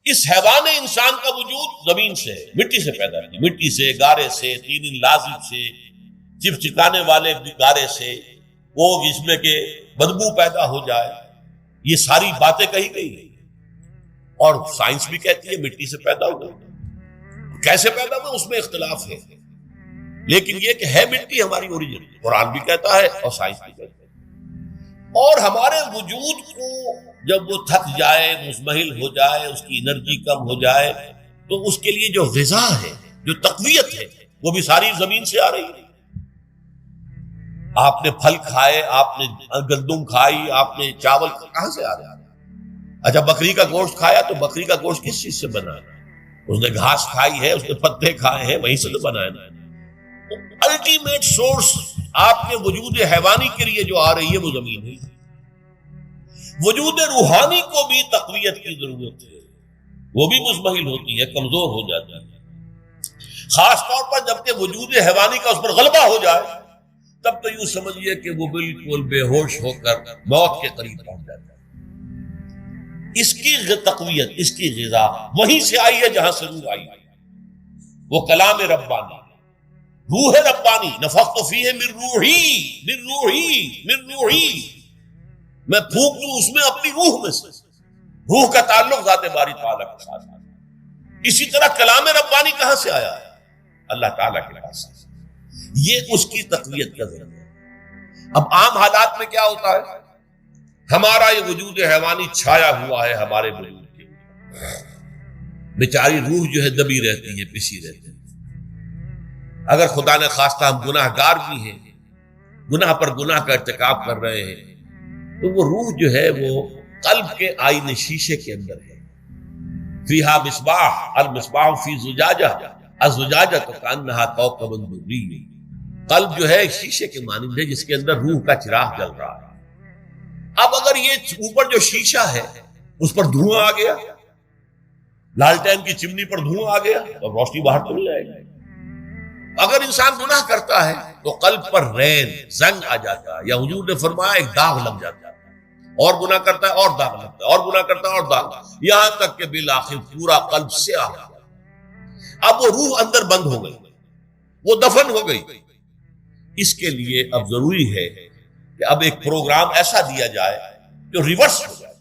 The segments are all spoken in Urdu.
اس حیوان انسان کا وجود زمین سے ہے، مٹی سے پیدا ہے، مٹی سے، گارے سے، طین لازب سے، چپچکانے والے گارے سے، وہ جس میں کہ بدبو پیدا ہو جائے، یہ ساری باتیں کہی گئی ہیں۔ اور سائنس بھی کہتی ہے مٹی سے پیدا ہوا، کیسے پیدا ہوا اس میں اختلاف ہے، لیکن یہ کہ ہے مٹی ہماری اوریجن، قرآن بھی کہتا ہے اور سائنس بھی کہتا ہے۔ اور ہمارے وجود کو جب وہ تھک جائے، مزمحل ہو جائے، اس کی انرجی کم ہو جائے، تو اس کے لیے جو غذا ہے، جو تقویت ہے، وہ بھی ساری زمین سے آ رہی ہے۔ آپ نے پھل کھائے، آپ نے گندم کھائی، آپ نے چاول کہاں سے آ رہا ہے؟ اچھا بکری کا گوشت کھایا تو بکری کا گوشت کس چیز سے بنا ہے؟ اس نے گھاس کھائی ہے، اس نے پتے کھائے ہیں، وہیں سے تو بنا ہے۔ الٹیمیٹ سورس آپ کے وجود حیوانی کے لیے جو آ رہی ہے وہ زمین ہے۔ وجود روحانی کو بھی تقویت کی ضرورت ہے، وہ بھی مزمحل ہوتی ہے، کمزور ہو جاتی ہے، خاص طور پر جبکہ وجود حیوانی کا اس پر غلبہ ہو جائے، تب تو یوں سمجھیے کہ وہ بالکل بے ہوش ہو کر موت کے قریب پہنچ جاتا ہے۔ اس کی تقویت، اس کی غذا وہیں سے آئی ہے جہاں سے روح آئی ہے، وہ کلام ربانی، روح ربانی، نفخت فیہ من روحی من روحی من روحی، میں پھونک دوں اس میں اپنی روح میں سے۔ روح کا تعلق ذات باری تعالیٰ کے ساتھ ہے۔ اسی طرح کلام ربانی کہاں سے آیا ہے؟ اللہ تعالیٰ کے پاس سے۔ یہ اس کی تقویت کا ذریعہ ہے۔ اب عام حالات میں کیا ہوتا ہے؟ ہمارا یہ وجود حیوانی چھایا ہوا ہے ہمارے وجود کے اوپر، بیچاری روح جو ہے دبی رہتی ہے، پسی رہتی ہے۔ اگر خدا نے خواستہ ہم گناہ گار بھی ہیں، گناہ پر گناہ کا ارتکاب کر رہے ہیں، تو وہ روح جو ہے وہ قلب کے آئینے شیشے کے اندر ہے۔ فیہا مصباح، المصباح فی زجاجہ، الزجاجہ کانہا کوکب دری، قلب جو ہے شیشے کے مانند ہے جس کے اندر روح کا چراغ جل رہا ہے۔ اب اگر یہ اوپر جو شیشہ ہے اس پر دھواں آ گیا، لالٹین کی چمنی پر دھواں آ گیا تو روشنی باہر تو نہیں آئے گی۔ اگر انسان گناہ کرتا ہے تو قلب پر رین، زنگ آ جاتا ہے، یا حضور نے فرمایا ایک داغ لگ جاتا ہے، اور گناہ کرتا ہے اور داغ لگتا ہے، اور گناہ کرتا ہے اور داغ، یہاں تک کہ بالآخر پورا قلب سیاہ ہو گیا۔ اب وہ روح اندر بند ہو گئی، وہ دفن ہو گئی۔ اس کے لیے اب ضروری ہے کہ اب ایک پروگرام ایسا دیا جائے جو ریورس ہو جائے۔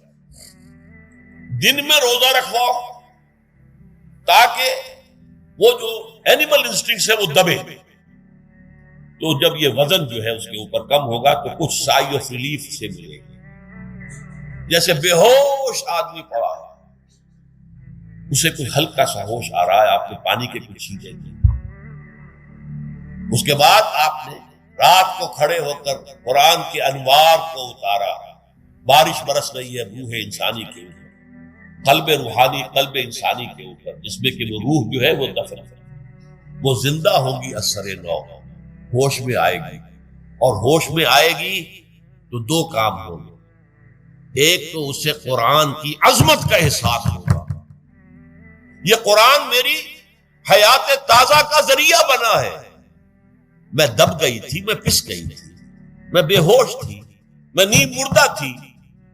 دن میں روزہ رکھواؤ تاکہ وہ جو اینیمل انسٹنکٹس ہے وہ دبے، تو جب یہ وزن جو ہے اس کے اوپر کم ہوگا تو کچھ سائی آف ریلیف سے ملے گی۔ جیسے بے ہوش آدمی پڑا ہے، اسے کوئی ہلکا سا ہوش آ رہا ہے، آپ نے پانی کے کچھ چھینٹے دیے، اس کے بعد آپ نے رات کو کھڑے ہو کر قرآن کے انوار کو اتارا، بارش برس رہی ہے روح انسانی کے اوپر، قلب روحانی، قلب انسانی کے اوپر، جس میں کہ وہ روح جو ہے وہ دفن ہے، وہ زندہ ہوگی اثر نو، ہوش میں آئے گی، اور ہوش میں آئے گی تو دو کام ہوں گے۔ ایک تو اسے قرآن کی عظمت کا احساس ہوگا، یہ قرآن میری حیات تازہ کا ذریعہ بنا ہے، میں دب گئی تھی، میں پس گئی تھی، میں بے ہوش تھی، میں نیند مردہ تھی،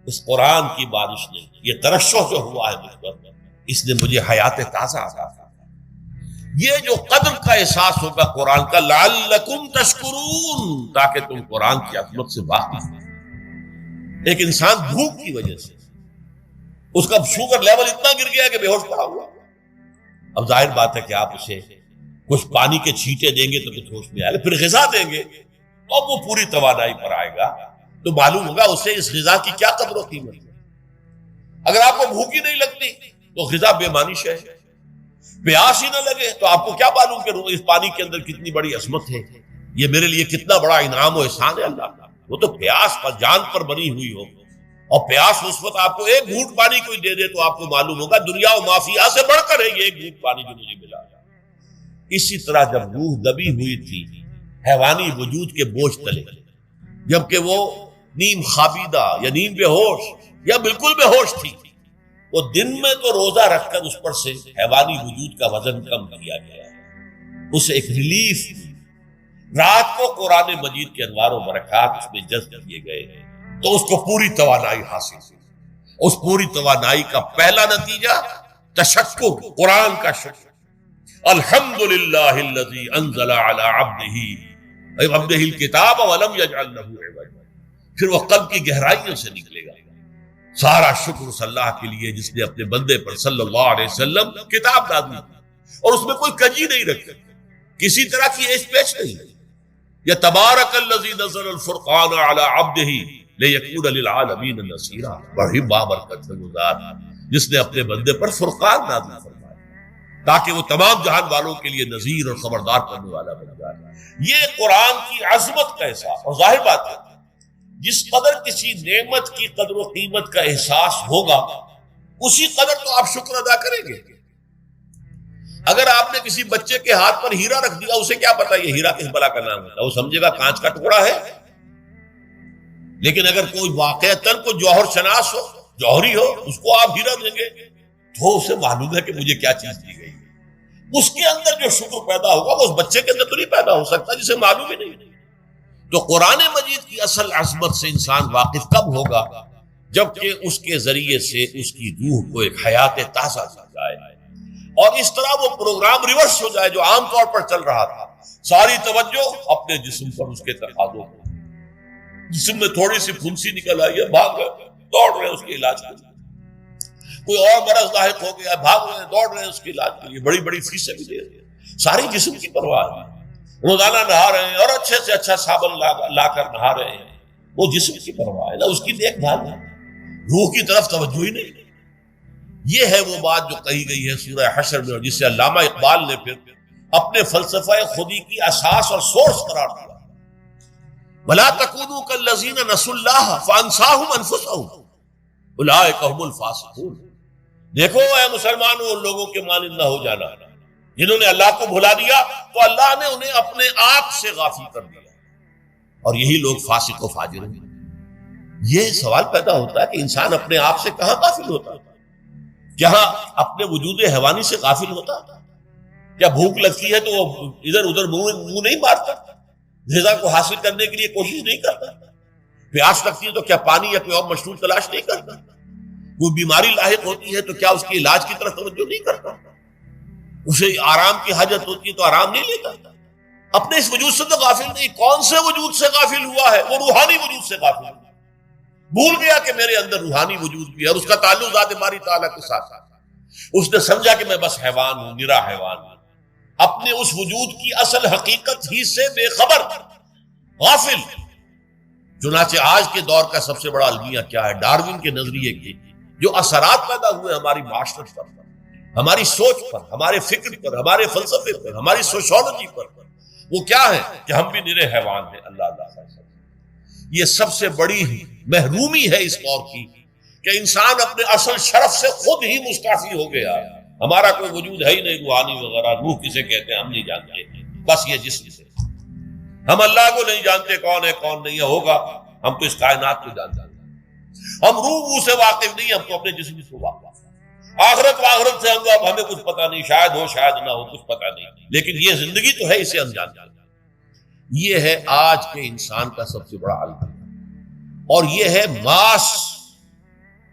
اس قرآن کی بارش نے، یہ ترشح جو ہوا ہے مجھ پر، اس نے مجھے حیات تازہ عطا کی۔ یہ جو قدر کا احساس ہوگا قرآن کا، لعلکم تشکرون، تاکہ تم قرآن کی عظمت سے واقف ہو۔ ایک انسان بھوک کی وجہ سے اس کا شوگر لیول اتنا گر گیا کہ بے ہوش پڑا ہوا، اب ظاہر بات ہے کہ آپ اسے کچھ پانی کے چھینٹے دیں گے تو کچھ ہوش میں آئے گا، پھر غذا دیں گے اب وہ پوری توانائی پر آئے گا، تو معلوم ہوگا اسے اس غذا کی کیا قدر و قیمت ہے۔ اگر آپ کو بھوک ہی نہیں لگتی تو غذا بے معنی شے ہے، پیاس ہی نہ لگے تو آپ کو کیا معلوم کہ اس پانی کے اندر کتنی بڑی عظمت ہے، یہ میرے لیے کتنا بڑا انعام و احسان ہے اللہ کا۔ وہ تو پیاس پر، جان پر بنی ہوئی ہو، اور پیاس اس وقت آپ کو ایک گھونٹ پانی کوئی دے دے تو آپ کو معلوم ہوگا دنیا و مافیا سے بڑھ کر ہے یہ ایک گھونٹ پانی جو مجھے ملا۔ اسی طرح جب روح دبی ہوئی تھی حیوانی وجود کے بوجھ تلے، جبکہ وہ نیم خوابیدہ یا نیم بے ہوش یا بالکل بے ہوش تھی، وہ دن میں تو روزہ رکھ کر اس پر سے حیوانی وجود کا وزن کم کیا گیا، اسے ایک ریلیف دی۔ رات کو قرآن مجید کے انوار و برکات اس میں جذب کیے گئے تو اس کو پوری توانائی حاصل ہوئی۔ اس پوری توانائی کا پہلا نتیجہ تشکر، قرآن کا شکر. الحمدللہ الذی انزل علی عبدہ الکتاب ولم یجعل لہ عوجا. پھر وہ قلب کی گہرائیوں سے نکلے گا. سارا شکر اس اللہ کے لیے جس نے اپنے بندے پر صلی اللہ علیہ وسلم کتاب نازل کی اور اس میں کوئی کجی نہیں رکھی، کسی طرح کی ایش پیش نہیں. یا تبارک الذی نزل الفرقان علی عبدہ لیکون للعالمین نصیرا. بڑی بابرکت ہے وہ ذات جس نے اپنے بندے پر فرقان نازل فرمایا تاکہ وہ تمام جہان والوں کے لیے نذیر اور خبردار کرنے والا بن جائے. یہ قرآن کی عظمت کا احساس. اور ظاہر بات ہے جس قدر کسی نعمت کی قدر و قیمت کا احساس ہوگا اسی قدر تو آپ شکر ادا کریں گے. اگر آپ نے کسی بچے کے ہاتھ پر ہیرا رکھ دیا، اسے کیا پتا یہ ہیرا کس بلا کا نام ہوتا ہے؟ وہ سمجھے گا کانچ کا ٹکڑا ہے. لیکن اگر کوئی واقعتاً کوئی جوہر شناس ہو، جوہری ہو، اس کو آپ ہیرا دیں گے تو اسے معلوم ہے کہ مجھے کیا چیز دی گئی. اس کے اندر جو شکر پیدا ہوگا وہ اس بچے کے اندر تو نہیں پیدا ہو سکتا جسے معلوم ہی نہیں. تو قرآن مجید کی اصل عظمت سے انسان واقف کب ہوگا؟ جبکہ اس کے ذریعے سے اس کی روح کو ایک حیات تازہ دی جائے اور اس طرح وہ پروگرام ریورس ہو جائے جو عام طور پر چل رہا تھا. ساری توجہ اپنے جسم پر، اس کے تقاضوں پر. جسم میں تھوڑی سی پھنسی نکل آئی ہے، بھاگ رہے، دوڑ رہے ہیں اس کے علاج کے لیے. کوئی اور مرض لاحق ہو گیا، بھاگ رہے ہیں، دوڑ رہے ہیں اس کے علاج کے لیے، بڑی بڑی فیسیں بھی دے رہے ہیں. ساری جسم کی پرواہ ہے. روزانہ نہا رہے ہیں اور اچھے سے اچھا صابن لا کر نہا رہے ہیں، وہ جسم کی پرواہ ہے نا، اس کی دیکھ بھال ہے. روح کی طرف توجہ ہی نہیں. یہ ہے وہ بات جو کہی گئی ہے سورہ حشر میں، اور جسے علامہ اقبال نے پھر اپنے فلسفہ خودی کی اساس اور سورس قرار دیا. وَلَا تَكُونُوا كَالَّذِينَ نَسُوا اللَّهَ فَأَنسَاهُمْ أَنفُسَهُمْ أُولَٰئِكَ هُمُ الْفَاسِقُونَ. دیکھو اے مسلمانوں، ان لوگوں کے مانند نہ ہو جانا جنہوں نے اللہ کو بھلا دیا تو اللہ نے انہیں اپنے آپ سے غافل کر دیا، اور یہی لوگ فاسق و فاجر ہیں. یہ سوال پیدا ہوتا ہے کہ انسان اپنے آپ سے کہاں غافل ہوتا ہے؟ کیا اپنے وجود حیوانی سے غافل ہوتا ہے؟ کیا بھوک لگتی ہے تو وہ ادھر ادھر منہ نہیں مارتا؟ غذا کو حاصل کرنے کے لیے کوشش نہیں کرتا؟ پیاس لگتی ہے تو کیا پانی یا کوئی اور مشروب تلاش نہیں کرتا؟ کوئی بیماری لاحق ہوتی ہے تو کیا اس کے علاج کی طرف توجہ نہیں کرتا؟ اسے آرام کی حاجت ہوتی ہے تو آرام نہیں لیتا؟ اپنے اس وجود سے تو غافل نہیں. کون سے وجود سے غافل ہوا ہے؟ وہ روحانی وجود سے غافل ہوا. بھول گیا کہ میرے اندر روحانی وجود بھی ہے اور اس کا تعلق ذات باری تعالیٰ کے ساتھ. اس نے سمجھا کہ میں بس حیوان ہوں، نرا حیوان ہوں، اپنے اس وجود کی اصل حقیقت ہی سے بے خبر، غافل. چنانچہ آج کے دور کا سب سے بڑا المیہ کیا ہے؟ ڈاروین کے نظریے کے جو اثرات پیدا ہوئے ہماری معاشرت پر، ہماری سوچ پر، ہمارے فکر پر، ہمارے فلسفے پر، ہماری سوشولوجی پر، وہ کیا ہے کہ ہم بھی نرے حیوان ہیں. اللہ تعالیٰ، یہ سب سے بڑی محرومی ہے اس دور کی کہ انسان اپنے اصل شرف سے خود ہی مستعفی ہو گیا. ہمارا کوئی وجود ہے ہی نہیں روحانی وغیرہ. روح کسے کہتے ہیں ہم نہیں جانتے، بس یہ جسم سے. ہم اللہ کو نہیں جانتے کون ہے کون نہیں ہے. ہوگا ہم تو اس کائنات کو جانتے ہیں. ہم روح سے واقف نہیں، ہم تو اپنے جسم سے واقف. آخرت سے ہمیں کچھ پتہ نہیں، شاید ہو شاید نہ ہو، کچھ پتہ نہیں. لیکن یہ زندگی تو ہے، اسے ہم جانتے ہیں. یہ ہے آج کے انسان کا سب سے بڑا المیہ. اور یہ ہے ماس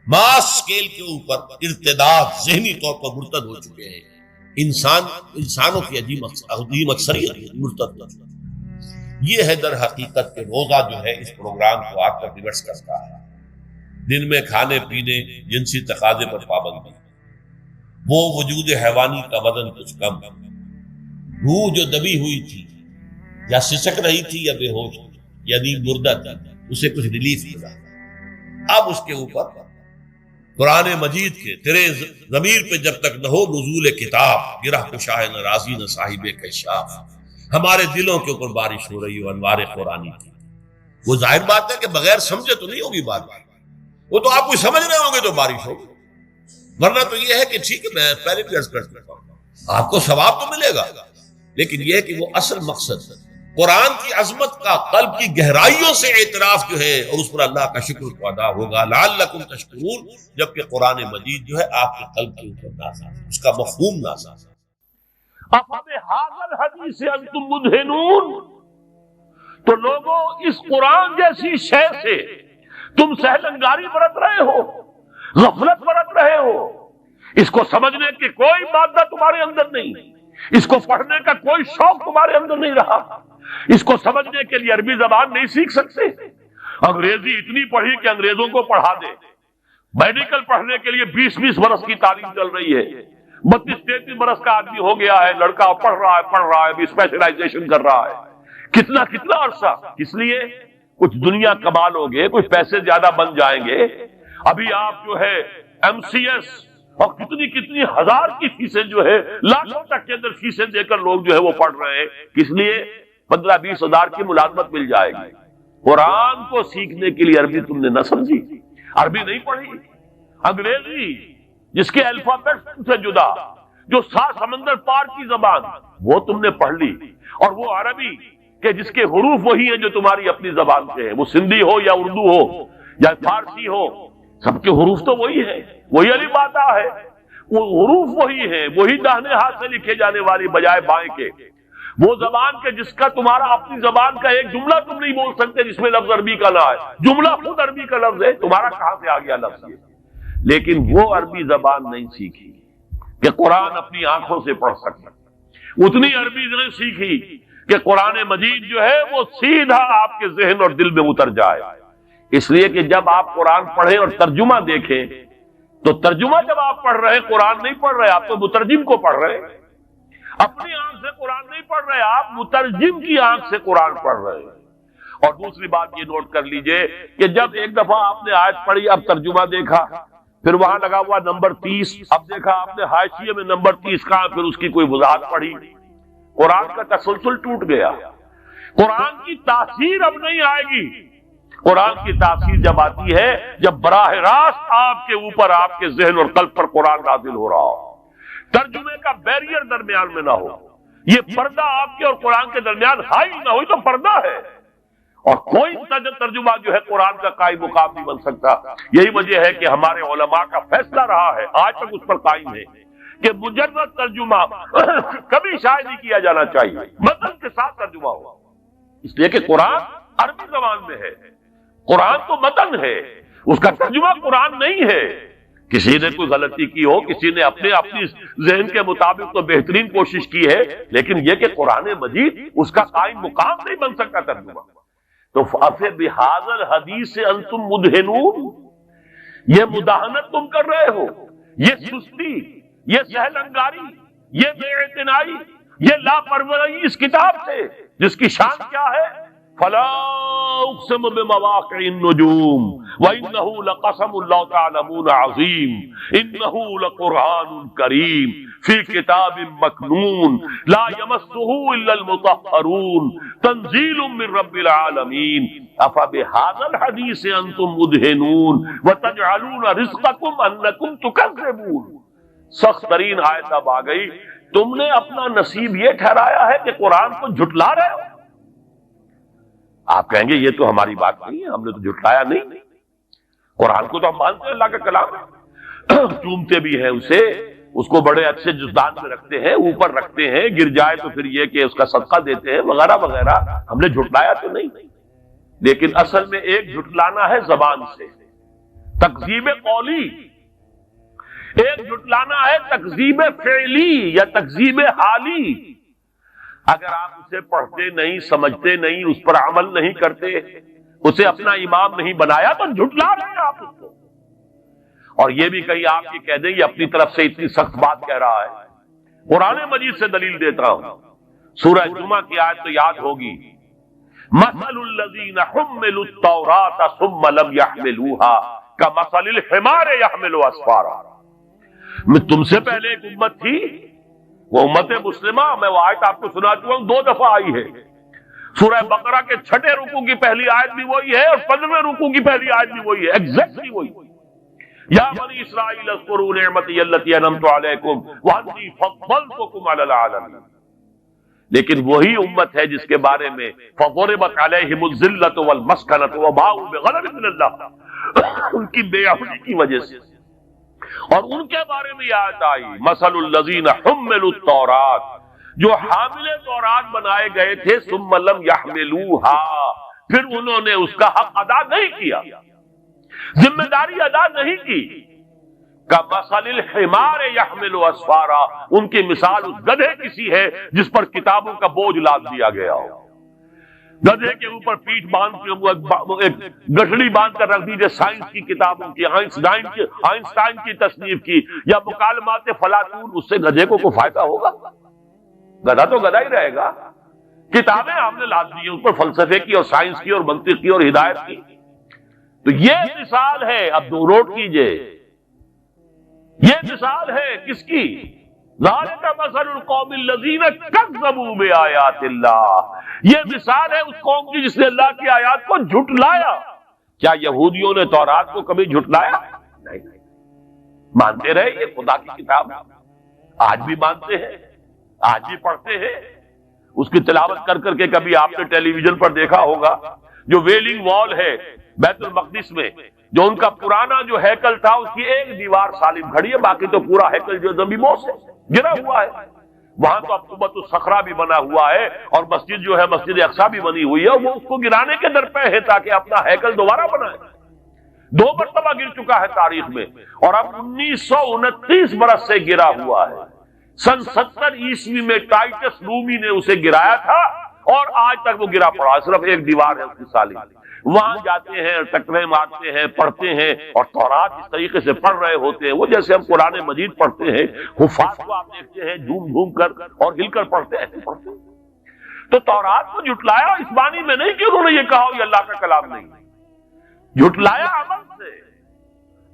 اسکیل کے اوپر ارتداد. ذہنی طور پر مرتد ہو چکے ہیں انسانوں کی عجیب اکثریت مرتد ہو چکے. یہ ہے در حقیقت کہ روزہ جو ہے اس پروگرام کو آ کر ریورس کرتا ہے. دن میں کھانے پینے، جنسی تقاضے پر پابندی، وہ وجود حیوانی کا وزن کچھ کم، روح جو دبی ہوئی تھی یا سسک رہی تھی یا بے ہوش تھی یعنی مردہ تھی، اسے کچھ ریلیف ملا. اب اس کے اوپر قرآن مجید کے تیرے ضمیر پہ جب تک نہ ہو نزول کتاب، گرہ کشاہ نہ راضی نہ صاحب کشاف. ہمارے دلوں کے اوپر بارش ہو رہی ہو انوار قرآنی کی. وہ ظاہر بات ہے کہ بغیر سمجھے تو نہیں ہوگی بات. وہ تو آپ کوئی سمجھ رہے ہوں گے تو بارش ہوگی، ورنہ تو یہ ہے کہ ٹھیک ہے میں پہلے بھی عرض کر چکا ہوں آپ کو ثواب تو ملے گا، لیکن یہ ہے کہ وہ اصل مقصد قرآن کی عظمت کا قلب کی گہرائیوں سے اعتراف جو ہے اور اس پر اللہ کا شکر کو ادا ہوگا. لعلکم تشکرون. جبکہ قرآن مجید جو ہے آپ کے قلب کے اوپر نازل، اس کا مفہوم نازل. افبہذا الحدیث انتم مدہنون. تو لوگوں اس قرآن جیسی شے سے تم سہلنگاری برت رہے ہو، غفلت برت رہے ہو. اس کو سمجھنے کی کوئی مادہ تمہارے اندر نہیں، اس کو پڑھنے کا کوئی شوق تمہارے اندر نہیں رہا، اس کو سمجھنے کے لیے عربی زبان نہیں سیکھ سکتے، انگریزی اتنی پڑھی کہ انگریزوں کو پڑھا دے، میڈیکل پڑھنے کے لیے 20-20 برس کی تعلیم چل رہی ہے، 32-33 برس کا آدمی ہو گیا ہے، لڑکا پڑھ رہا ہے ابھی اسپیشلائزیشن کر رہا ہے، کتنا عرصہ، اس لیے کچھ دنیا کما لو گے، کچھ پیسے زیادہ بن جائیں گے، ابھی آپ جو ہے MCS اور کتنی ہزار کی فیسیں جو ہے لاکھوں تک کے اندر فیسیں دے کر لوگ جو ہے وہ پڑھ رہے ہیں، کس لیے 15-20 ہزار کی ملازمت مل جائے گی۔ قرآن کو سیکھنے کے لیے عربی تم نے نہ سمجھی، عربی نہیں پڑھی، انگریزی جس کے الفابیٹ سے جدا، جو 7 سمندر پار کی زبان، وہ تم نے پڑھ لی، اور وہ عربی کہ جس کے حروف وہی ہیں جو تمہاری اپنی زبان کے ہیں، وہ سندھی ہو یا اردو ہو یا فارسی ہو، سب کے حروف تو وہی ہیں، وہی الف باتا ہے، وہ حروف وہی ہیں، وہی داہنے ہاتھ سے لکھے جانے والی بجائے بائیں کے، وہ زبان کے جس کا تمہارا اپنی زبان کا ایک جملہ تم نہیں بول سکتے جس میں لفظ عربی کا نہ ہے، جملہ خود عربی کا لفظ ہے، تمہارا کہاں سے آ گیا لفظ یہ؟ لیکن وہ عربی زبان نہیں سیکھی کہ قرآن اپنی آنکھوں سے پڑھ سکتا، اتنی عربی نہیں سیکھی کہ قرآن مجید جو ہے وہ سیدھا آپ کے ذہن اور دل میں اتر جائے۔ اس لیے کہ جب آپ قرآن پڑھیں اور ترجمہ دیکھیں تو ترجمہ جب آپ پڑھ رہے ہیں قرآن نہیں پڑھ رہے، آپ تو مترجم کو پڑھ رہے ہیں، اپنی آنکھ سے قرآن نہیں پڑھ رہے، آپ مترجم کی آنکھ سے قرآن پڑھ رہے ہیں۔ اور دوسری بات یہ نوٹ کر لیجئے کہ جب ایک دفعہ آپ نے آیت پڑھی، اب ترجمہ دیکھا، پھر وہاں لگا ہوا نمبر 30، اب دیکھا آپ نے حاشیے میں نمبر 30 کہاں، پھر اس کی کوئی وضاحت پڑھی، قرآن کا تسلسل ٹوٹ گیا، قرآن کی تاثیر اب نہیں آئے گی۔ قرآن کی تاثیر جب آتی ہے جب براہ راست آپ کے اوپر، آپ کے ذہن اور قلب پر قرآن نازل ہو رہا ہو، ترجمے کا بیریئر درمیان میں نہ ہو، یہ پردہ آپ کے اور قرآن کے درمیان ہائی نہ ہو، تو پردہ ہے، اور کوئی ترجمہ جو ہے قرآن کا قائم مقام نہیں بن سکتا۔ یہی وجہ ہے کہ ہمارے علماء کا فیصلہ رہا ہے، آج تک اس پر قائم ہے، کہ مجرد ترجمہ کبھی شائع نہیں کیا جانا چاہیے، متن کے ساتھ ترجمہ ہو، اس لیے کہ قرآن عربی زبان میں ہے، قرآن تو متن ہے، اس کا ترجمہ قرآن نہیں ہے۔ کسی نے کوئی غلطی کی ہو، کسی نے اپنی ذہن کے مطابق تو بہترین کوشش کی ہے، لیکن یہ کہ قرآن مجید اس کا قائم مقام نہیں بن سکتا ترجمہ۔ تو بِهَذَا الْحَدِيثِ أَنْتُمْ مُدْهِنُونَ، یہ مداہنت تم کر رہے ہو، یہ سستی، یہ سہل انگاری، یہ بے اعتنائی، یہ لاپرواہی اس کتاب سے جس کی شان کیا ہے، فَلَا أُقْسِمُ بِمَوَاقِعِ النُّجُومِ وَإِنَّهُ لَقَسَمٌ لَوْ تَعْلَمُونَ عَظِيمٌ إِنَّهُ لَقُرْآنٌ كَرِيمٌ فِي كِتَابٍ مَّكْنُونٍ لَا يَمَسُّهُ إِلَّا الْمُطَهَّرُونَ تَنزِيلٌ مِّن رَّبِّ الْعَالَمِينَ أَفَبِهَذَا الْحَدِيثِ أَنتُم مُّدْهِنُونَ وَتَجْعَلُونَ رِزْقَكُمْ أَنَّكُمْ تُكَذِّبُونَ۔ سخت ترین آیت اب آ گئی، تم نے اپنا نصیب یہ ٹھہرایا ہے کہ قرآن کو جھٹلا رہے ہو۔ آپ کہیں گے یہ تو ہماری بات نہیں ہے، ہم نے تو جھٹلایا نہیں، قرآن کو تو ہم مانتے ہیں، اللہ کا کلام ہے، چومتے بھی ہیں اسے، اس کو بڑے اچھے جزدان میں رکھتے ہیں، اوپر رکھتے ہیں، گر جائے تو پھر یہ کہ اس کا صدقہ دیتے ہیں وغیرہ وغیرہ، ہم نے جھٹلایا تو نہیں۔ لیکن اصل میں ایک جھٹلانا ہے زبان سے، تکذیب قولی، ایک جھٹلانا ہے تکذیب فعلی یا تکذیب حالی۔ اگر آپ اسے پڑھتے نہیں، سمجھتے نہیں، اس پر عمل نہیں کرتے، اسے اپنا امام نہیں بنایا تو جھٹلا رہے ہیں آپ اس کو۔ اور یہ بھی کہیں آپ یہ کہہ دیں یہ اپنی طرف سے اتنی سخت بات کہہ رہا ہے۔ قرآن مجید سے دلیل دیتا ہوں، سورہ جمعہ کی آیت تو یاد ہوگی، مثل الذین حملوا التوراۃ ثم لم يحملوها کمثل الحمار يحمل اسفارا۔ میں تم سے پہلے ایک امت تھی، وہ امت مسلمہ، میں وہ آیت آپ کو سنا چکا ہوں، 2 دفعہ آئی ہے، سورہ بقرہ کے 6 رکوع کی پہلی آیت بھی وہی ہے اور 15ویں رکوع کی پہلی آیت بھی وہی ہے، ایگزیکٹلی وہی۔ یا بنی اسرائیل اذکروا نعمتی التی انعمت علیکم وانی فضلتکم علی العالمین۔ لیکن وہی امت ہے جس کے بارے میں فضربت علیہم الذلۃ والمسکنۃ وباءوا بغضب من اللہ، ان کی بے عقلی کی وجہ سے، اور ان کے بارے میں یہ آیت آئی مثل الذین حملوا التوراۃ، جو حامل تورات بنائے گئے تھے، ثم لم يحملوها، پھر انہوں نے اس کا حق ادا نہیں کیا، ذمہ داری ادا نہیں کی، کمثل الحمار یحمل اسفارا، ان کی مثال اس گدھے کسی ہے جس پر کتابوں کا بوجھ لاد دیا گیا ہو. گدھے کے اوپر پیٹھ باندھ کے ایک گٹھڑی باندھ کر رکھ دیجیے سائنس کی کتابوں کی، آئنسٹائن کی تصنیف کی یا مکالمات فلاطون، اس سے گدھے کو کوئی فائدہ ہوگا؟ گدھا تو گدھا ہی رہے گا. کتابیں آپ نے لاد دی ہیں اس پر فلسفے کی اور سائنس کی اور منطق کی اور ہدایت کی. تو یہ مثال ہے، اب دو نوٹ کیجئے، یہ مثال ہے کس کی؟ ذالک مثل القوم الذین کذبوا بآیات اللہ، یہ مثال ہے اس قوم کی جس نے اللہ کی آیات کو جھٹلایا. کیا یہودیوں نے تورات کو کبھی جھٹلایا؟ نہیں. مانتے رہے یہ خدا کی کتاب، آج بھی مانتے ہیں، آج بھی پڑھتے ہیں. اس کی تلاوت کر کر کے کبھی آپ نے ٹیلی ویژن پر دیکھا ہوگا جو ویلنگ وال ہے بیت المقدس میں، جو ان کا پرانا جو ہیکل تھا اس کی ایک دیوار سالم کھڑی ہے، باقی تو پورا ہیکل جو زمینوں سے گرا ہوا ہے. وہاں تو اب قبۃ الصخرہ بھی بنا ہوا ہے اور مسجد جو ہے مسجد اقصیٰ بھی بنی ہوئی ہے، وہ اس کو گرانے کے درپے ہے تاکہ اپنا ہیکل دوبارہ بنائے. 2 مرتبہ گر چکا ہے تاریخ میں، اور اب 1929 برس سے گرا ہوا ہے. سن 70 عیسوی میں ٹائٹس رومی نے اسے گرایا تھا اور آج تک وہ گرا پڑا ہے، صرف ایک دیوار ہے اس کی سالم. وہاں جاتے ہیں، ٹکرے مارتے ہیں، پڑھتے ہیں، اور تورات اس طریقے سے پڑھ رہے ہوتے ہیں وہ جیسے ہم قرآن مجید پڑھتے ہیں. حفاظ کو آپ دیکھتے ہیں جھوم جھوم کر اور ہل کر پڑھتے ہیں. تو تورات کو جھٹلایا اس معنی میں نہیں کہ انہوں نے یہ کہا یہ اللہ کا کلام نہیں، جھٹلایا عمل سے.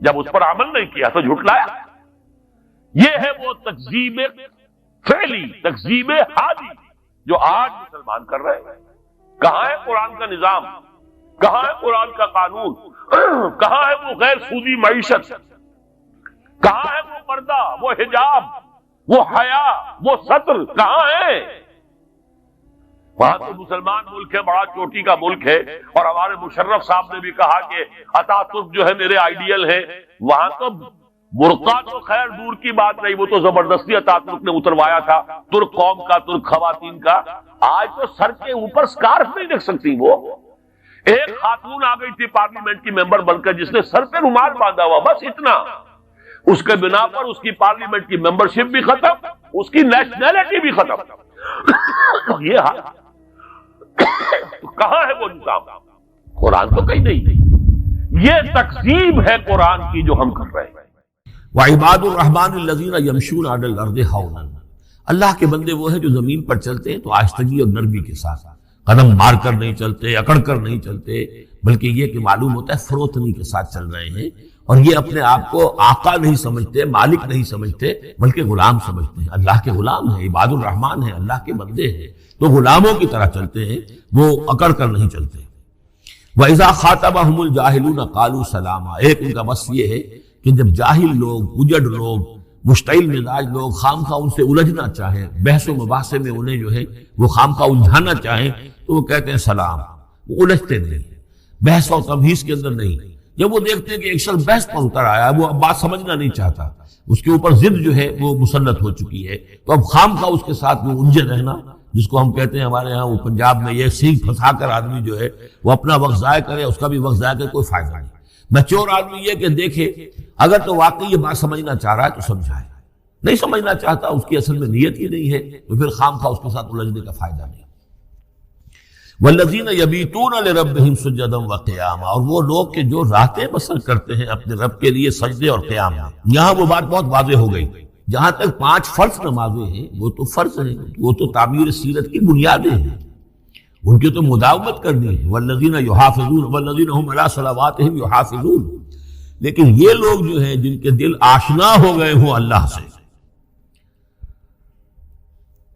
جب اس پر عمل نہیں کیا تو جھٹلایا. یہ ہے وہ تکذیب فعلی، تکذیب حالی جو آج مسلمان کر رہے ہیں. کہاں ہے قرآن کا نظام؟ کہاں ہے قرآن کا قانون؟ کہاں ہے وہ غیر سودی معیشت؟ کہاں ہے وہ پردہ، وہ حجاب، وہ حیا، وہ ستر؟ کہاں ہے؟ وہاں تو مسلمان ملک ہے، بڑا چوٹی کا ملک ہے، اور ہمارے مشرف صاحب نے بھی کہا کہ اتا ترک جو ہے میرے آئیڈیل ہے. وہاں تو برقع تو خیر دور کی بات نہیں، وہ تو زبردستی اتا ترک نے اتروایا تھا ترک قوم کا، ترک خواتین کا. آج تو سر کے اوپر سکارف نہیں رکھ سکتی. وہ ایک خاتون آ گئی تھی پارلیمنٹ کی ممبر بن کر جس نے سر پہ رومال باندھا ہوا، بس اتنا. اس کے بنا پر اس کی پارلیمنٹ کی ممبرشپ بھی ختم، اس کی نیشنلٹی بھی ختم. یہ حال کہاں ہے وہ نظام؟ قرآن تو کہیں نہیں. یہ تقسیم ہے قرآن کی جو ہم کر رہے ہیں. وعباد الرحمن الذین یمشون علی الارض ہونا، اللہ کے بندے وہ ہیں جو زمین پر چلتے ہیں تو آہستگی اور نرمی کے ساتھ، قدم مار کر نہیں چلتے، اکڑ کر نہیں چلتے، بلکہ یہ کہ معلوم ہوتا ہے فروتنی کے ساتھ چل رہے ہیں. اور یہ اپنے آپ کو آقا نہیں سمجھتے، مالک نہیں سمجھتے، بلکہ غلام سمجھتے ہیں. اللہ کے غلام ہیں، عباد الرحمن ہیں، اللہ کے بندے ہیں، تو غلاموں کی طرح چلتے ہیں، وہ اکڑ کر نہیں چلتے. وَإِذَا خَاطَبَهُمُ الْجَاهِلُونَ قَالُوا سَلَامًا، ایک ان کا بس یہ ہے کہ جب جاہل لوگ، اجڑ لوگ، مشتعل مزاج لوگ خامخواہ ان سے الجھنا چاہیں، بحث و مباحثے میں انہیں جو ہے وہ خامخواہ الجھانا چاہیں، تو وہ کہتے ہیں سلام. وہ الجھتے نہیں، بحث و تمہیز کے اندر نہیں. جب وہ دیکھتے ہیں کہ ایک شخص بحث پر اتر آیا، وہ اب بات سمجھنا نہیں چاہتا، اس کے اوپر ضد جو ہے وہ مسلط ہو چکی ہے، تو اب خامخواہ اس کے ساتھ وہ الجھے رہنا، جس کو ہم کہتے ہیں ہمارے ہاں وہ پنجاب میں یہ سینگ پھنسا کر آدمی جو ہے وہ اپنا وقت ضائع کرے، اس کا بھی وقت ضائع کرے، کوئی فائدہ نہیں. میچور آدمی یہ کہ دیکھے اگر تو واقعی یہ بات سمجھنا چاہ رہا ہے تو سمجھائے، نہیں سمجھنا چاہتا، اس کی اصل میں نیت ہی نہیں ہے، تو پھر خامخواہ اس کے ساتھ الجھنے کا فائدہ نہیں. والذین یبیتون لربہم سجدا وقیاما، اور وہ لوگ کہ جو راتیں بسر کرتے ہیں اپنے رب کے لیے سجدے اور قیام میں. یہاں وہ بات بہت واضح ہو گئی. جہاں تک 5 فرض نمازیں ہیں وہ تو فرض ہیں، وہ تو تعمیر سیرت کی بنیادیں ہیں، ان کی تو مداومت کرنی ہے. والذین یحافظون والذین هم علی صلواتہم یحافظون. لیکن یہ لوگ جو ہیں جن کے دل آشنا ہو گئے ہوں اللہ سے،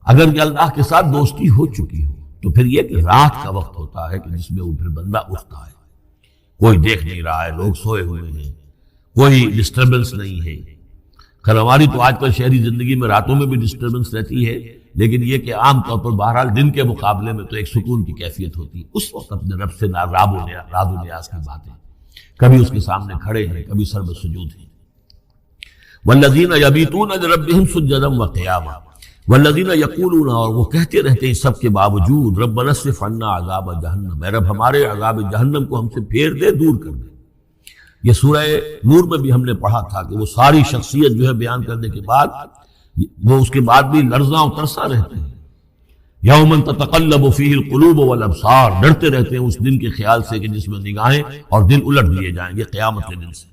اگر یہ اللہ کے ساتھ دوستی ہو چکی ہو، تو پھر یہ کہ رات کا وقت ہوتا ہے کہ جس میں وہ پھر بندہ اٹھتا ہے، کوئی دیکھ نہیں رہا ہے، لوگ سوئے ہوئے ہیں، کوئی ڈسٹربنس نہیں ہے. خیر ہماری تو آج کل شہری زندگی میں راتوں میں بھی ڈسٹربنس رہتی ہے، لیکن یہ کہ عام طور پر بہرحال دن کے مقابلے میں تو ایک سکون کی کیفیت ہوتی ہے. اس وقت اپنے رب سے راز و نیاز کی باتیں، کبھی اس کے سامنے کھڑے ہیں، کبھی سر بسجود ہیں. والذین یبیتون لربہم سجدا وقیاما والذین یقولون، اور وہ کہتے رہتے ہیں سب کے باوجود، ربنا اصرف عنا عذاب جہنم، اے رب ہمارے عذاب جہنم کو ہم سے پھیر دے، دور کر دے. یہ سورہ نور میں بھی ہم نے پڑھا تھا کہ وہ ساری شخصیت جو ہے بیان کرنے کے بعد وہ اس کے بعد بھی لرزاں و ترساں رہتے ہیں. یومن تتقلب فیہ القلوب والابصار، ڈرتے رہتے ہیں اس دن کے خیال سے کہ جس میں نگاہیں اور دل الٹ دیے جائیں گے قیامت کے دن سے.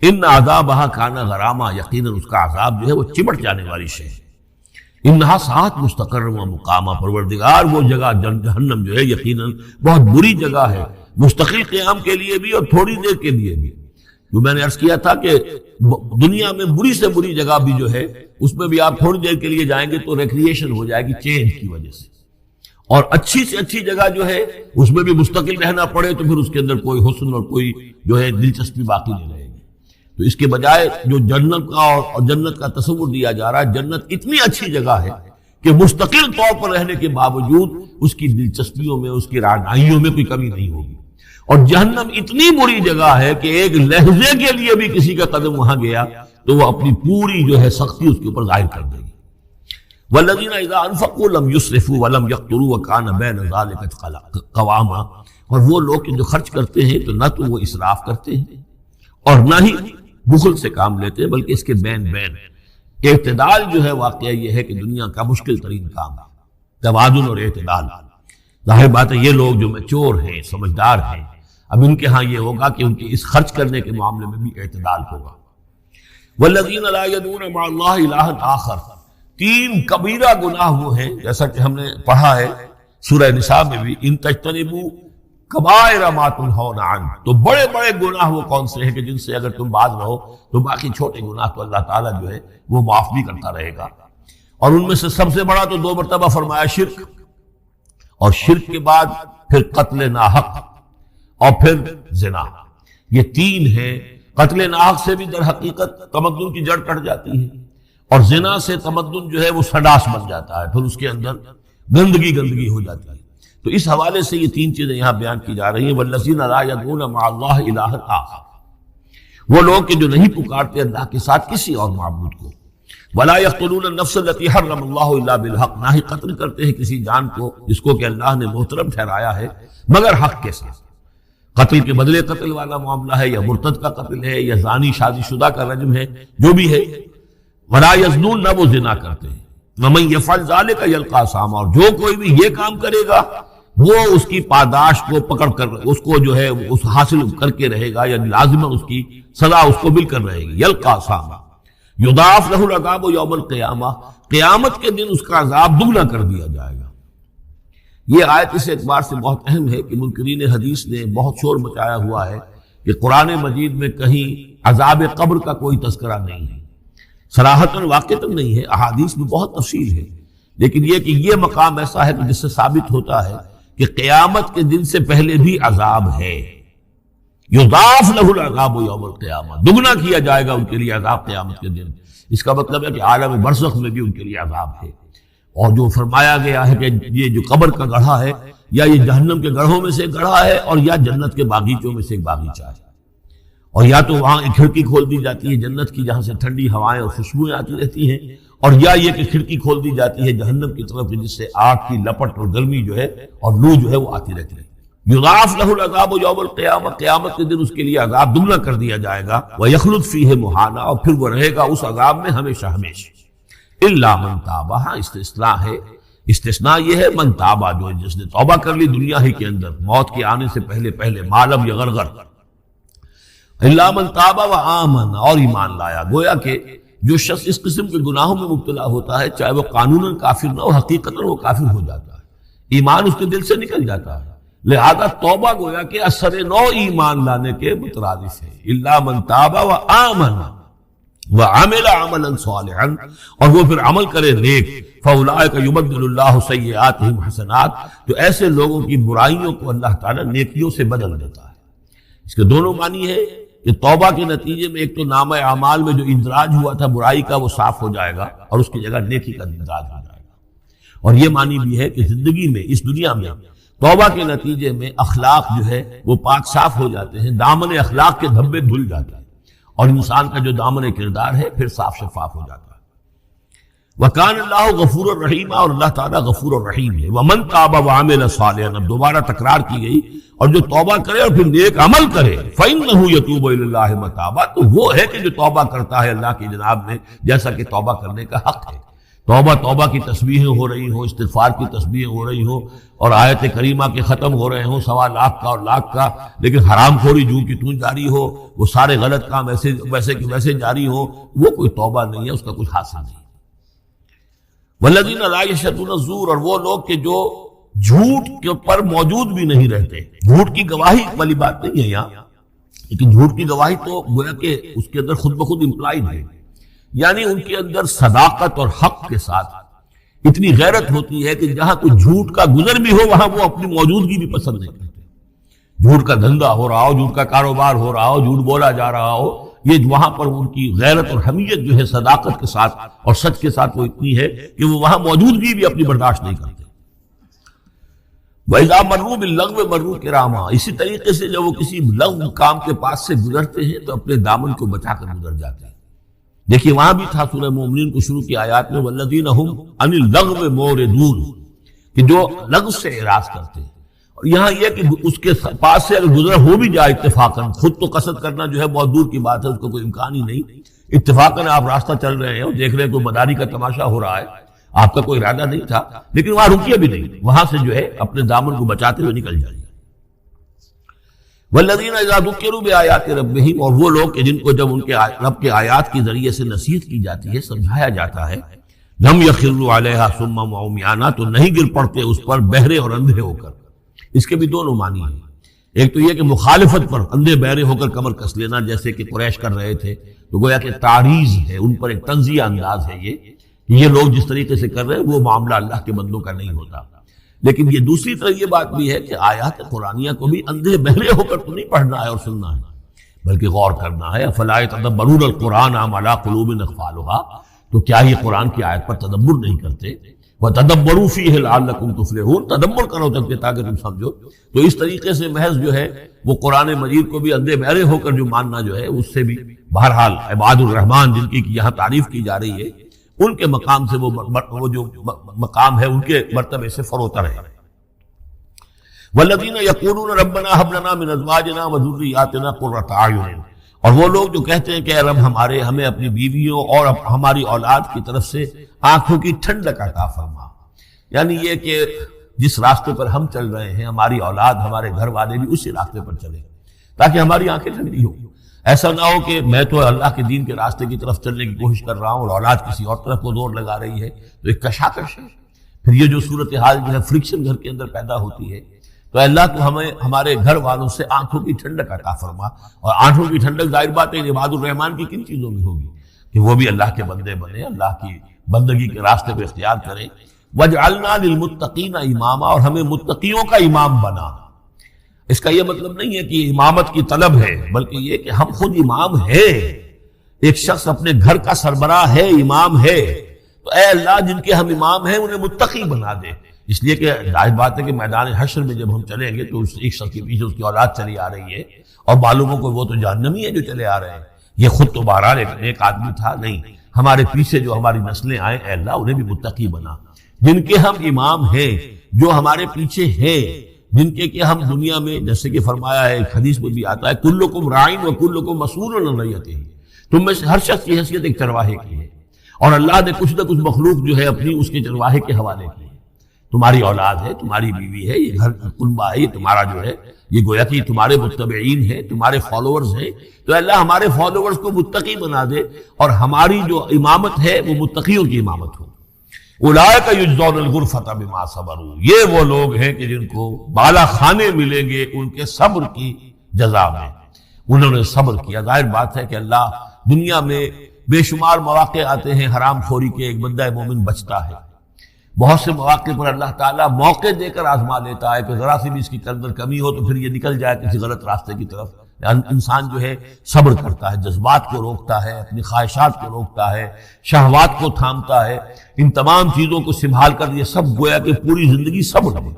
ان عذابہا کان غراما، یقیناً اس کا عذاب جو ہے وہ چمٹ جانے والی شے ہے. انہا ساعت مستقر و مقامہ، پروردگار وہ جگہ جہنم جو ہے یقیناً بہت بری جگہ ہے، مستقل قیام کے لیے بھی اور تھوڑی دیر کے لیے بھی. جو میں نے عرض کیا تھا کہ دنیا میں بری سے بری جگہ بھی جو ہے اس میں بھی آپ تھوڑی دیر کے لیے جائیں گے تو ریکریشن ہو جائے گی چینج کی وجہ سے، اور اچھی سے اچھی جگہ جو ہے اس میں بھی مستقل رہنا پڑے تو پھر اس کے اندر کوئی حسن اور کوئی جو ہے دلچسپی باقی نہیں رہے گی. تو اس کے بجائے جو جنت کا اور جنت کا تصور دیا جا رہا ہے، جنت اتنی اچھی جگہ ہے کہ مستقل طور پر رہنے کے باوجود اس کی دلچسپیوں میں، اس کی رعنائیوں میں کوئی کمی نہیں ہوگی. اور جہنم اتنی بری جگہ ہے کہ ایک لحظے کے لیے بھی کسی کا قدم وہاں گیا تو وہ اپنی پوری جو ہے سختی اس کے اوپر ظاہر کر دے گی. والذین اذا انفقوا لم یسرفوا ولم یقتروا وکان بین ذلک قواما، اور وہ لوگ جو خرچ کرتے ہیں تو نہ تو وہ اسراف کرتے ہیں اور نہ ہی بخل سے کام لیتے ہیں، بلکہ اس کے بین اعتدال جو ہے واقعہ یہ ہے کہ دنیا کا مشکل ترین کام ہے، توازن اور اعتدال. ظاہر بات ہے یہ لوگ جو میچور ہیں، سمجھدار ہیں، اب ان کے ہاں یہ ہوگا کہ ان کے اس خرچ کرنے کے معاملے میں بھی اعتدال ہوگا. والذین لا یدعون مع اللہ الہا آخر، تین کبیرہ گناہ وہ ہیں جیسا کہ ہم نے پڑھا ہے سورہ نساء میں بھی، ان تجتنبوا کبائر ما تنہون عنہ، تو بڑے بڑے گناہ وہ کون سے ہیں کہ جن سے اگر تم باز رہو تو باقی چھوٹے گناہ تو اللہ تعالیٰ جو ہے وہ معاف بھی کرتا رہے گا. اور ان میں سے سب سے بڑا تو 2 مرتبہ فرمایا شرک، اور شرک کے بعد پھر قتل ناحق اور پھر زنا. یہ 3 ہیں. قتل ناحق سے بھی در حقیقت تمدن کی جڑ کٹ جاتی ہے، اور زنا سے تمدن جو ہے وہ سڈاس بن جاتا ہے، پھر اس کے اندر گندگی ہو جاتی ہے. تو اس حوالے سے یہ 3 چیزیں یہاں بیان کی جا رہی ہیں. والذین لا یدعون مع اللہ الہا آخر، وہ لوگ کہ جو نہیں پکارتے اللہ کے ساتھ کسی اور معبود کو. ولا یقتلون النفس التي حرم اللہ الا بالحق، نہ ہی قتل کرتے ہیں کسی جان کو جس کو کہ اللہ نے محترم ٹھہرایا ہے مگر حق کے ساتھ. قتل کے بدلے قتل والا معاملہ ہے، یا مرتد کا قتل ہے، یا زانی شادی شدہ کا رجم ہے، جو بھی ہے. ولا یزنون، نہ وہ زنا کرتے ہیں. ومن یفعل ذلک یلقى اثاما، اور جو کوئی بھی یہ کام کرے گا وہ اس کی پاداش کو پکڑ کر اس کو جو ہے اس حاصل کر کے رہے گا، یعنی لازماً اس کی سزا اس کو مل کر رہے گی. یلقى اثاما یضاعف له العذاب یوم القیامہ، قیامت کے دن اس کا عذاب دگنا کر دیا جائے گا. یہ آیت اس اعتبار سے بہت اہم ہے کہ منکرین حدیث نے بہت شور مچایا ہوا ہے کہ قرآن مجید میں کہیں عذاب قبر کا کوئی تذکرہ نہیں ہے، صراحتاً واقعتاً نہیں ہے، احادیث میں بہت تفصیل ہے، لیکن یہ کہ یہ مقام ایسا ہے کہ جس سے ثابت ہوتا ہے کہ قیامت کے دن سے پہلے بھی عذاب ہے. یضاعف له العذاب یوم القیامہ، دگنا کیا جائے گا ان کے لیے عذاب قیامت کے دن. اس کا مطلب ہے کہ عالم برزخ میں بھی ان کے لیے عذاب ہے. اور جو فرمایا گیا ہے کہ یہ جو قبر کا گڑھا ہے یا یہ جہنم کے گڑھوں میں سے ایک گڑھا ہے، اور یا جنت کے باغیچوں میں سے ایک باغیچہ ہے، اور یا تو وہاں ایک کھڑکی کھول دی جاتی ہے جنت کی جہاں سے ٹھنڈی ہوائیں اور خوشبوئیں آتی رہتی ہیں، اور یا یہ کہ کھڑکی کھول دی جاتی ہے جہنم کی طرف جس سے آگ کی لپٹ اور گرمی جو ہے اور لو جو ہے وہ آتی رہتی ہے. یضاعف له العذاب یوم القیامہ، قیامت کے دن اس کے لیے عذاب دگنا کر دیا جائے گا. ویخلد فیہ مہانا، اور پھر وہ رہے گا اس عذاب میں ہمیشہ ہمیشہ. الا من تاب، ہاں استثناء ہے، استثناء یہ ہے من تابہ، جو جس نے توبہ کر لی دنیا ہی کے اندر موت کے آنے سے پہلے ما لم یغرغر. الا من تابہ و آمن، اور ایمان لایا. گویا کہ جو شخص اس قسم کے گناہوں میں مبتلا ہوتا ہے چاہے وہ قانوناً کافر نہ ہو، حقیقتاً وہ کافر ہو جاتا ہے، ایمان اس کے دل سے نکل جاتا ہے. لہذا توبہ گویا کہ اثر نو ایمان لانے کے مترادف ہے. الا من تاب و آمن وعمل عملا صالحا، اور وہ پھر عمل کرے نیک. فاولئک یبدل اللہ سیئاتہم حسنات، تو ایسے لوگوں کی برائیوں کو اللہ تعالیٰ نیکیوں سے بدل دیتا ہے. اس کے دونوں معنی ہے کہ توبہ کے نتیجے میں ایک تو نامہ اعمال میں جو اندراج ہوا تھا برائی کا وہ صاف ہو جائے گا، اور اس کی جگہ نیکی کا اندراج ہو جائے گا. اور یہ معنی بھی ہے کہ زندگی میں اس دنیا میں توبہ کے نتیجے میں اخلاق جو ہے وہ پاک صاف ہو جاتے ہیں، دامن اخلاق کے دھبے دھل جاتے ہیں، اور انسان کا جو دامن کردار ہے پھر صاف شفاف ہو جاتا ہے. وَكَانَ اللَّهُ غَفُورًا رَحِيمًا، اور اللہ تعالیٰ غفور الرحیم ہے. وَمَن تَابَ وَعَمِلَ صَالِحًا، اب دوبارہ تکرار کی گئی، اور جو توبہ کرے اور پھر نیک عمل کرے، فَإِنَّهُ يَتُوبُ إِلَى اللَّهِ مَتَابًا، تو وہ ہے کہ جو توبہ کرتا ہے اللہ کی جناب میں، جیسا کہ توبہ کرنے کا حق ہے. توبہ کی تسبیحیں ہو رہی ہوں، استغفار کی تسبیحیں ہو رہی ہوں، اور آیت کریمہ کے ختم ہو رہے ہوں 1.25 لاکھ کا اور لاکھ کا، لیکن حرام خوری جو کی توں جاری ہو، وہ سارے غلط کام ویسے کہ ویسے جاری ہو، وہ کوئی توبہ نہیں ہے، اس کا کچھ حاصل نہیں. والذین لا یشهدون الزور، اور وہ لوگ کہ جو جھوٹ کے پر موجود بھی نہیں رہتے. جھوٹ کی گواہی والی بات نہیں ہے یہاں، لیکن جھوٹ کی گواہی تو گویا کہ اس کے اندر خود بخود امپلائڈ ہے، یعنی ان کے اندر صداقت اور حق کے ساتھ اتنی غیرت ہوتی ہے کہ جہاں کوئی جھوٹ کا گزر بھی ہو وہاں وہ اپنی موجودگی بھی پسند نہیں کرتے. جھوٹ کا دھندا ہو رہا ہو، جھوٹ کا کاروبار ہو رہا ہو، جھوٹ بولا جا رہا ہو، یہ وہاں پر ان کی غیرت اور حمیت جو ہے صداقت کے ساتھ اور سچ کے ساتھ وہ اتنی ہے کہ وہ وہاں موجودگی بھی اپنی برداشت نہیں کرتے. وَإِذَا مَرُّوا بِاللَّغْوِ مَرُّوا كِرَامًا، اسی طریقے سے جب وہ کسی لغو کام کے پاس سے گزرتے ہیں تو اپنے دامن کو بچا کر گزر جاتے ہیں. دیکھیے وہاں بھی تھا سورہ مومنین کو شروع کی آیات میں وَالَّذِينَ هُمْ عَنِ اللَّغْوِ مُعْرِضُونَ، کہ جو لغو سے اعراض کرتے ہیں. اور یہاں یہ کہ اس کے پاس سے اگر گزر ہو بھی جائے اتفاقاً، خود تو قصد کرنا جو ہے بہت دور کی بات ہے، اس کو کوئی امکان ہی نہیں. اتفاقاً آپ راستہ چل رہے ہیں اور دیکھ رہے ہیں کوئی مداری کا تماشا ہو رہا ہے، آپ کا کوئی ارادہ نہیں تھا، لیکن وہاں رکیے بھی نہیں، وہاں سے جو ہے اپنے دامن کو بچاتے ہوئے نکل جائیے. والذین اذا ذکروا بآیات ربہم، اور وہ لوگ کہ جن کو جب ان کے رب کے آیات کے ذریعے سے نصیحت کی جاتی ہے، سمجھایا جاتا ہے، لم یخروا علیہا صما وعمیانا، تو نہیں گر پڑتے اس پر بہرے اور اندھے ہو کر. اس کے بھی دونوں معنی ہیں. ایک تو یہ کہ مخالفت پر اندھے بہرے ہو کر کمر کس لینا، جیسے کہ قریش کر رہے تھے، تو گویا کہ تعریض ہے، ان پر ایک تنزیہ انداز ہے یہ لوگ جس طریقے سے کر رہے ہیں وہ معاملہ اللہ کے بندوں کا نہیں ہوتا. لیکن یہ دوسری طرف یہ بات بھی ہے کہ آیات قرآنیہ کو بھی اندھے بہرے ہو کر تو نہیں پڑھنا ہے اور سننا ہے، بلکہ غور کرنا ہے. افلا یتدبرون القرآن ام علی قلوب اقفالها، تو کیا یہ قرآن کی آیت پر تدبر نہیں کرتے؟ وَتَدَبَّرُوا فِيهِ لَعَلَّكُمْ تُفْلِحُونَ، تدبر کرو تاکہ تم سمجھو. تو اس طریقے سے محض جو ہے وہ قرآن مجید کو بھی اندھے بہرے ہو کر جو ماننا جو ہے اس سے بھی بہرحال عباد الرحمن جن کی یہاں تعریف کی جا رہی ہے ان کے مقام سے وہ جو مقام ہے ان کے مرتبے سے فروتر ہے. وَالَّذِينَ يَقُولُونَ رَبَّنَا هَبْ لَنَا مِنْ أَزْوَاجِنَا وَذُرِّيَّاتِنَا قُرَّةَ أَعْيُنٍ، اور وہ لوگ جو کہتے ہیں کہ اے رب ہمیں اپنی بیویوں اور ہماری اولاد کی طرف سے آنکھوں کی ٹھنڈک عطا فرما. یعنی یہ کہ جس راستے پر ہم چل رہے ہیں ہماری اولاد ہمارے گھر والے بھی اسی راستے پر چلیں تاکہ ہماری آنکھیں ٹھنڈی ہوں. ایسا نہ ہو کہ میں تو اللہ کے دین کے راستے کی طرف چلنے کی کوشش کر رہا ہوں اور اولاد کسی اور طرف کو زور لگا رہی ہے، تو ایک کشاکش ہے. پھر یہ جو صورتحال جو ہے فرکشن گھر کے اندر پیدا ہوتی ہے، تو اللہ تو ہمیں ہمارے گھر والوں سے آنکھوں کی ٹھنڈک عطا فرما. اور آنکھوں کی ٹھنڈک ظاہر بات ہے عباد الرحمن کی کن چیزوں میں ہوگی کہ وہ بھی اللہ کے بندے بنے، اللہ کی بندگی کے راستے پہ اختیار کریں. وَجْعَلْنَا لِلْمُتَّقِينَ إِمَامًا، اور ہمیں متقیوں کا امام بنا. اس کا یہ مطلب نہیں ہے کہ امامت کی طلب ہے، بلکہ یہ کہ ہم خود امام ہیں. ایک شخص اپنے گھر کا سربراہ ہے، امام ہے، تو اے اللہ جن کے ہم امام ہیں انہیں متقی بنا دے. اس لیے کہ ظاہر بات ہے کہ میدان حشر میں جب ہم چلیں گے تو ایک شخص کے پیچھے اس کی اولاد چلی آ رہی ہے اور معلوم ہو کہ وہ تو جہنمی ہے جو چلے آ رہے ہیں. یہ خود تو بہرحال ایک آدمی تھا، نہیں، ہمارے پیچھے جو ہماری نسلیں آئیں اے اللہ انہیں بھی متقی بنا. جن کے ہم امام ہیں، جو ہمارے پیچھے ہیں، جن کے کہ ہم دنیا میں جیسے کہ فرمایا ہے ایک حدیث میں بھی آتا ہے کلکم راعٍ وکلکم مسئول عن رعیتہ، تم میں سے ہر شخص کی حیثیت ایک چرواہے کی ہے، اور اللہ نے کچھ نہ کچھ مخلوق جو ہے اپنی اس کے چرواہے کے حوالے کی ہے. تمہاری اولاد ہے، تمہاری بیوی ہے، یہ گھر کنبہ ہے، یہ تمہارا جو ہے یہ گویا کہ تمہارے متبعین ہیں، تمہارے فالوورز ہیں. تو اللہ ہمارے فالوورز کو متقی بنا دے اور ہماری جو امامت ہے وہ متقیوں کی امامت ہو. اولئک یجزون الغرفۃ بما صبروا، یہ وہ لوگ ہیں کہ جن کو بالا خانے ملیں گے ان کے صبر کی جزا میں. انہوں نے صبر کیا. ظاہر بات ہے کہ اللہ دنیا میں بے شمار مواقع آتے ہیں حرام خوری کے، ایک بندہ مومن بچتا ہے. بہت سے مواقع پر اللہ تعالیٰ موقع دے کر آزما لیتا ہے کہ ذرا سی بھی اس کی اندر کمی ہو تو پھر یہ نکل جائے کسی غلط راستے کی طرف. انسان جو ہے صبر کرتا ہے، جذبات کو روکتا ہے، اپنی خواہشات کو روکتا ہے، شہوات کو تھامتا ہے. ان تمام چیزوں کو سنبھال کر یہ سب گویا کہ پوری زندگی صبر ہے.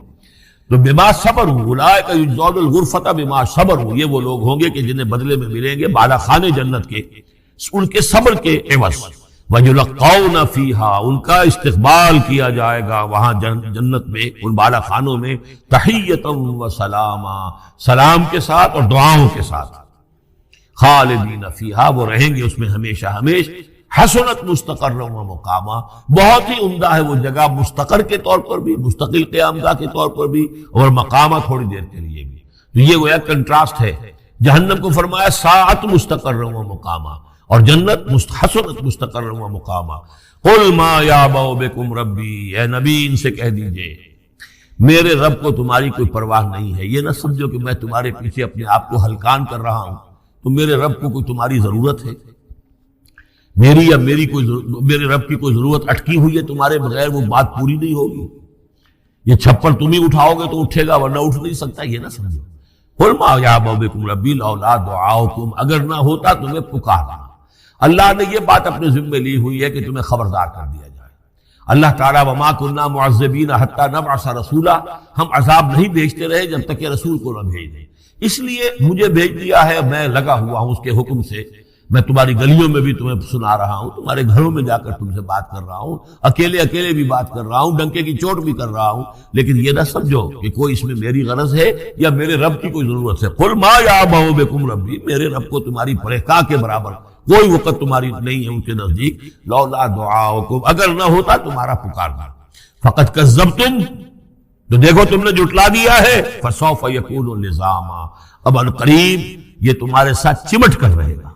تو بما صبروا اولئک یجزون الغرفۃ بما صبروا، یہ وہ لوگ ہوں گے کہ جنہیں بدلے میں ملیں گے بالا خانے جنت کے ان کے صبر کے عوض. وَيُلَقَّوْنَ فِيهَا، ان کا استقبال کیا جائے گا وہاں جنت میں، ان بالا خانوں میں، تحیۃ وسلاما، سلام کے ساتھ اور دعاؤں کے ساتھ، خالدین فیہا، وہ رہیں گے اس میں ہمیشہ ہمیش، حسنت مستقرا و مقاما، بہت ہی عمدہ ہے وہ جگہ، مستقر کے طور پر بھی، مستقل قیام گاہ کے طور پر بھی، اور مقامہ تھوڑی دیر کے لیے بھی۔ تو یہ گویا کنٹراسٹ ہے، جہنم کو فرمایا ساعت مستقرا و مقاما، اور جنت حسنت مستقرا و مقاما۔ قل ما یعبأ بکم ربی، اے نبی ان سے کہہ دیجئے میرے رب کو تمہاری کوئی پرواہ نہیں ہے، یہ نہ سمجھو کہ میں تمہارے پیچھے اپنے آپ کو ہلکان کر رہا ہوں، تو میرے رب کو کوئی تمہاری ضرورت ہے، میری یا میرے رب کی کوئی ضرورت اٹکی ہوئی ہے تمہارے بغیر، وہ بات پوری نہیں ہوگی، یہ چھپر تم ہی اٹھاؤ گے تو اٹھے گا ورنہ اٹھ نہیں سکتا، یہ نہ سمجھو۔ قل ما یعبأ بکم ربی لولا دعاؤکم، اگر نہ ہوتا تمہیں پکارنا۔ اللہ نے یہ بات اپنے ذمہ لی ہوئی ہے کہ تمہیں خبردار کر دیا جائے۔ اللہ تعالیٰ وما کنا معذبین حتی نبعث رسولا، ہم عذاب نہیں بھیجتے رہے جب تک کہ رسول کو نہ بھیج دیں، اس لیے مجھے بھیج دیا ہے، میں لگا ہوا ہوں اس کے حکم سے، میں تمہاری گلیوں میں بھی تمہیں سنا رہا ہوں، تمہارے گھروں میں جا کر تم سے بات کر رہا ہوں، اکیلے بھی بات کر رہا ہوں، ڈنکے کی چوٹ بھی کر رہا ہوں، لیکن یہ نہ سمجھو کہ کوئی اس میں میری غرض ہے یا میرے رب کی کوئی ضرورت ہے۔ قل ما یعبأ بکم ربی، میرے رب کو تمہاری پرہکا کے برابر کوئی وقت تمہاری نہیں ہے ان کے نزدیک، لولا دعاؤکم، اگر نہ ہوتا تمہارا پکارنا، فقد کذبتم، تو دیکھو تم نے جھٹلا دیا ہے، فسوف یکون لزاما، اب عنقریب یہ تمہارے ساتھ چمٹ کر رہے گا،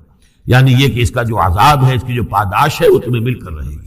یعنی یہ کہ اس کا جو عذاب ہے، اس کی جو پاداش ہے وہ تمہیں مل کر رہے گی۔